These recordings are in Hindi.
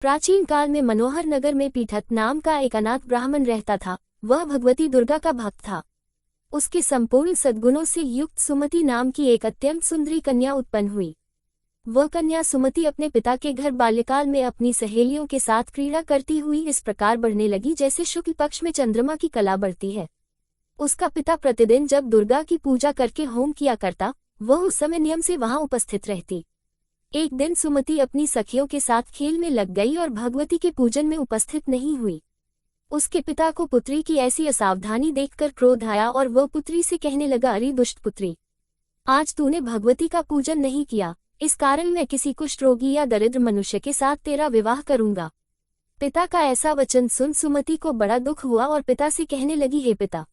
प्राचीन काल में मनोहर नगर में पीठत नाम का एक अनाथ ब्राह्मण रहता था। वह भगवती दुर्गा का भक्त था। उसके संपूर्ण सद्गुणों से युक्त सुमति नाम की एक अत्यंत सुंदरी कन्या उत्पन्न हुई। वह कन्या सुमति अपने पिता के घर बाल्यकाल में अपनी सहेलियों के साथ क्रीड़ा करती हुई इस प्रकार बढ़ने लगी जैसे शुक्ल पक्ष में चंद्रमा की कला बढ़ती है। उसका पिता प्रतिदिन जब दुर्गा की पूजा करके होम किया करता, वह उस समय नियम से वहां उपस्थित रहती। एक दिन सुमति अपनी सखियों के साथ खेल में लग गई और भगवती के पूजन में उपस्थित नहीं हुई। उसके पिता को पुत्री की ऐसी असावधानी देखकर क्रोध आया और वह पुत्री से कहने लगा, अरे दुष्ट पुत्री, आज तूने भगवती का पूजन नहीं किया, इस कारण मैं किसी कुष्ठ रोगी या दरिद्र मनुष्य के साथ तेरा विवाह करूंगा। पिता का ऐसा वचन सुन सुमति को बड़ा दुख हुआ और पिता से कहने लगी, हे पिता,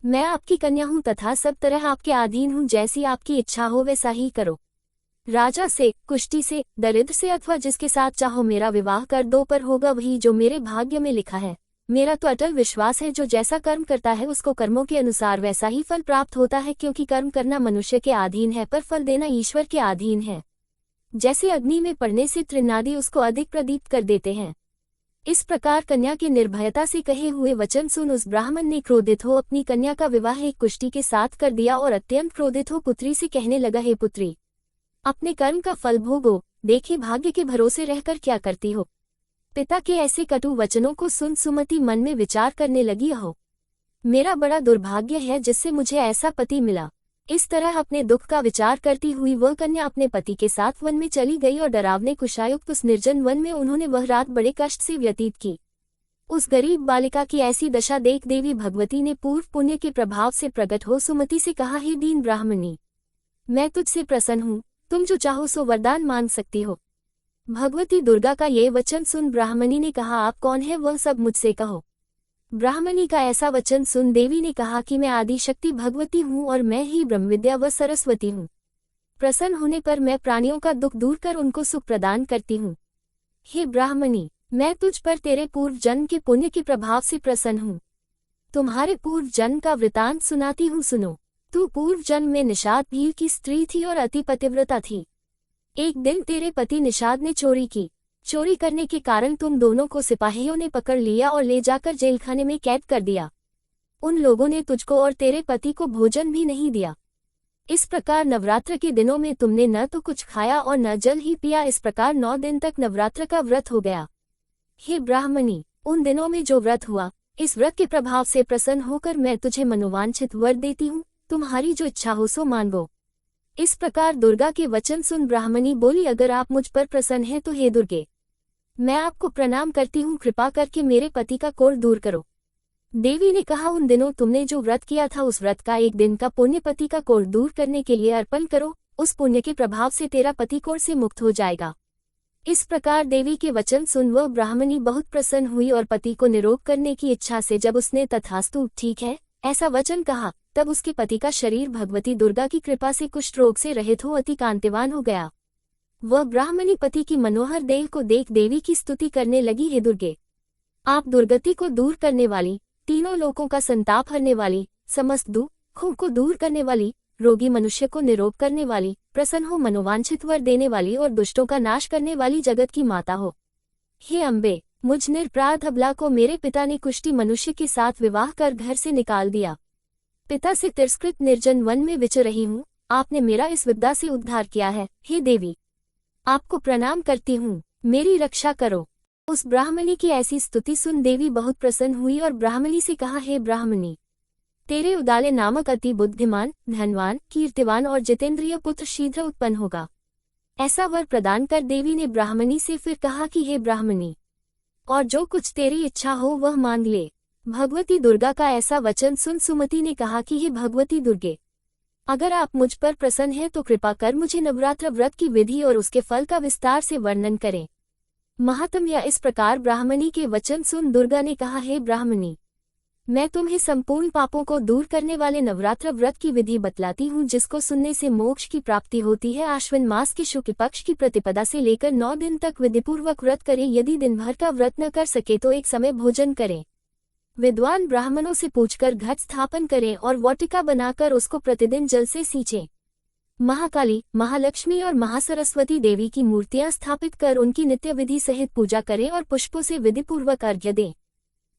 मैं आपकी कन्या हूं तथा सब तरह आपके अधीन हूं, जैसी आपकी इच्छा हो वैसा ही करो। राजा से, कुष्ठी से, दरिद्र से अथवा जिसके साथ चाहो मेरा विवाह कर दो, पर होगा वही जो मेरे भाग्य में लिखा है। मेरा तो अटल विश्वास है जो जैसा कर्म करता है उसको कर्मों के अनुसार वैसा ही फल प्राप्त होता है, क्योंकि कर्म करना मनुष्य के अधीन है पर फल देना ईश्वर के अधीन है। जैसे अग्नि में पड़ने से तृणादि उसको अधिक प्रदीप्त कर देते हैं, इस प्रकार कन्या के निर्भयता से कहे हुए वचन सुन उस ब्राह्मण ने क्रोधित हो अपनी कन्या का विवाह एक कुष्ठी के साथ कर दिया और अत्यंत क्रोधित हो पुत्री से कहने लगा, हे पुत्री, अपने कर्म का फल भोगो, देखिए भाग्य के भरोसे रहकर क्या करती हो। पिता के ऐसे कटु वचनों को सुन सुमति मन में विचार करने लगी, हो मेरा बड़ा दुर्भाग्य है जिससे मुझे ऐसा पति मिला। इस तरह अपने दुख का विचार करती हुई वह कन्या अपने पति के साथ वन में चली गई और डरावने कुशायुक्त उस निर्जन वन में उन्होंने वह रात बड़े कष्ट से व्यतीत की। उस गरीब बालिका की ऐसी दशा देख देवी भगवती ने पूर्व पुण्य के प्रभाव से प्रकट हो सुमति से कहा, हे दीन ब्राह्मणी, मैं तुझसे प्रसन्न हूँ, तुम जो चाहो सो वरदान मांग सकती हो। भगवती दुर्गा का ये वचन सुन ब्राह्मणी ने कहा, आप कौन है वह सब मुझसे कहो। ब्राह्मणी का ऐसा वचन सुन देवी ने कहा कि मैं आदिशक्ति भगवती हूँ और मैं ही ब्रह्मविद्या व सरस्वती हूँ। प्रसन्न होने पर मैं प्राणियों का दुख दूर कर उनको सुख प्रदान करती हूँ। हे ब्राह्मणी, मैं तुझ पर तेरे पूर्व जन्म के पुण्य के प्रभाव से प्रसन्न हूँ। तुम्हारे पूर्व जन्म का वृतांत सुनाती हूँ, सुनो। तू पूर्व जन्म में निषाद भील की स्त्री थी और अति पतिव्रता थी। एक दिन तेरे पति निषाद ने चोरी की। चोरी करने के कारण तुम दोनों को सिपाहियों ने पकड़ लिया और ले जाकर जेलखाने में कैद कर दिया। उन लोगों ने तुझको और तेरे पति को भोजन भी नहीं दिया। इस प्रकार नवरात्र के दिनों में तुमने न तो कुछ खाया और न जल ही पिया। इस प्रकार 9 दिन तक नवरात्र का व्रत हो गया। हे ब्राह्मणी, उन दिनों में जो व्रत हुआ, इस व्रत के प्रभाव से प्रसन्न होकर मैं तुझे मनोवांछित वर देती हूँ, तुम्हारी जो इच्छा हो सो मांगो। इस प्रकार दुर्गा के वचन सुन ब्राह्मणी बोली, अगर आप मुझ पर प्रसन्न हैं तो हे दुर्गे, मैं आपको प्रणाम करती हूँ, कृपा करके मेरे पति का कोढ़ दूर करो। देवी ने कहा, उन दिनों तुमने जो व्रत किया था उस व्रत का एक दिन का पुण्य पति का कोढ़ दूर करने के लिए अर्पण करो। उस पुण्य के प्रभाव से तेरा पति कोढ़ से मुक्त हो जाएगा। इस प्रकार देवी के वचन सुन वह ब्राह्मणी बहुत प्रसन्न हुई और पति को निरोग करने की इच्छा से जब उसने तथास्तु ठीक है ऐसा वचन कहा, तब उसके पति का शरीर भगवती दुर्गा की कृपा से कुष्ठ रोग से रहित हो अति कांतिवान हो गया। वह ब्राह्मणी पति की मनोहर देह को देख देवी की स्तुति करने लगी, हे दुर्गे, आप दुर्गति को दूर करने वाली, तीनों लोकों का संताप हरने वाली, समस्त दुखों को दूर करने वाली, रोगी मनुष्य को निरोग करने वाली, प्रसन्न हो मनोवांछित वर देने वाली और दुष्टों का नाश करने वाली जगत की माता हो। हे अम्बे, मुझ निरपराध अबला को मेरे पिता ने कुष्ठी मनुष्य के साथ विवाह कर घर से निकाल दिया। पिता से तिरस्कृत निर्जन वन में विचर रही हूँ, आपने मेरा इस विपदा से उद्धार किया है। हे देवी, आपको प्रणाम करती हूँ, मेरी रक्षा करो। उस ब्राह्मणी की ऐसी स्तुति सुन देवी बहुत प्रसन्न हुई और ब्राह्मणी से कहा, हे ब्राह्मणी, तेरे उदाले नामक अति बुद्धिमान, धनवान, कीर्तिवान और जितेंद्रिय पुत्र शीघ्र उत्पन्न होगा। ऐसा वर प्रदान कर देवी ने ब्राह्मणी से फिर कहा कि हे ब्राह्मणी, और जो कुछ तेरी इच्छा हो वह मांग ले। भगवती दुर्गा का ऐसा वचन सुन सुमति ने कहा कि हे भगवती दुर्गे, अगर आप मुझ पर प्रसन्न हैं तो कृपा कर मुझे नवरात्र व्रत की विधि और उसके फल का विस्तार से वर्णन करें। महात्म्य इस प्रकार ब्राह्मणी के वचन सुन दुर्गा ने कहा, हे ब्राह्मणी, मैं तुम्हें संपूर्ण पापों को दूर करने वाले नवरात्र व्रत की विधि बतलाती हूँ, जिसको सुनने से मोक्ष की प्राप्ति होती है। आश्विन मास के शुक्ल पक्ष की प्रतिपदा से लेकर 9 दिन तक विधिपूर्वक व्रत करें। यदि दिन भर का व्रत न कर सके तो एक समय भोजन करें। विद्वान ब्राह्मणों से पूछकर घट स्थापन करें और वाटिका बनाकर उसको प्रतिदिन जल से सींचें। महाकाली, महालक्ष्मी और महासरस्वती देवी की मूर्तियां स्थापित कर उनकी नित्य विधि सहित पूजा करें और पुष्पों से विधिपूर्वक अर्घ्य दें।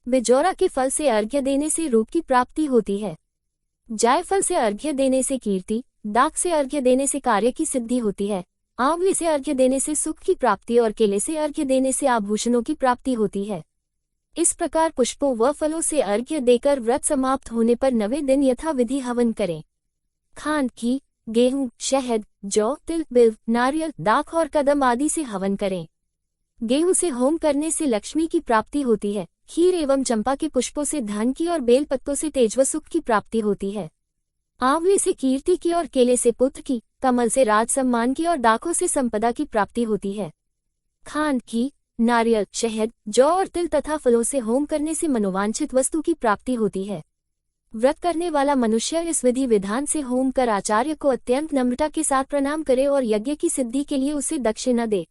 बिजौरा के फल से अर्घ्य देने से रूप की प्राप्ति होती है। जायफल से अर्घ्य देने से कीर्ति, दाख से अर्घ्य देने से कार्य की सिद्धि होती है। आंवले से अर्घ्य देने से सुख की प्राप्ति और केले से अर्घ्य देने से आभूषणों की प्राप्ति होती है। इस प्रकार पुष्पों व फलों से अर्घ्य देकर व्रत समाप्त होने पर 9वें दिन यथाविधि हवन करें। खांड, घी, गेहूं, शहद, जौ, तिल, बिल्व, नारियल, दाख और कदम आदि से हवन करें। गेहूं से होम करने से लक्ष्मी की प्राप्ति होती है। खीर एवं चंपा के पुष्पों से धन की और बेल पत्तों से तेज व सुख की प्राप्ति होती है। आंवले से कीर्ति की और केले से पुत्र की, कमल से राज सम्मान की और दाखों से संपदा की प्राप्ति होती है। खांड, घी, नारियल, शहद, जौ और तिल तथा फलों से होम करने से मनोवांछित वस्तु की प्राप्ति होती है। व्रत करने वाला मनुष्य इस विधि विधान से होम कर आचार्य को अत्यंत नम्रता के साथ प्रणाम करे और यज्ञ की सिद्धि के लिए उसे दक्षिणा दे।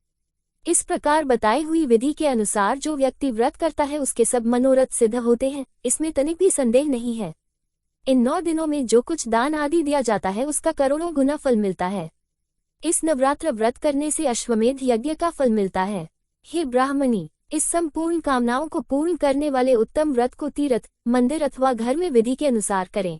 इस प्रकार बताई हुई विधि के अनुसार जो व्यक्ति व्रत करता है उसके सब मनोरथ सिद्ध होते हैं, इसमें तनिक भी संदेह नहीं है। इन 9 दिनों में जो कुछ दान आदि दिया जाता है उसका करोड़ों गुना फल मिलता है। इस नवरात्र व्रत करने से अश्वमेध यज्ञ का फल मिलता है। हे ब्राह्मणी, इस संपूर्ण कामनाओं को पूर्ण करने वाले उत्तम व्रत को तीर्थ, मंदिर अथवा घर में विधि के अनुसार करें।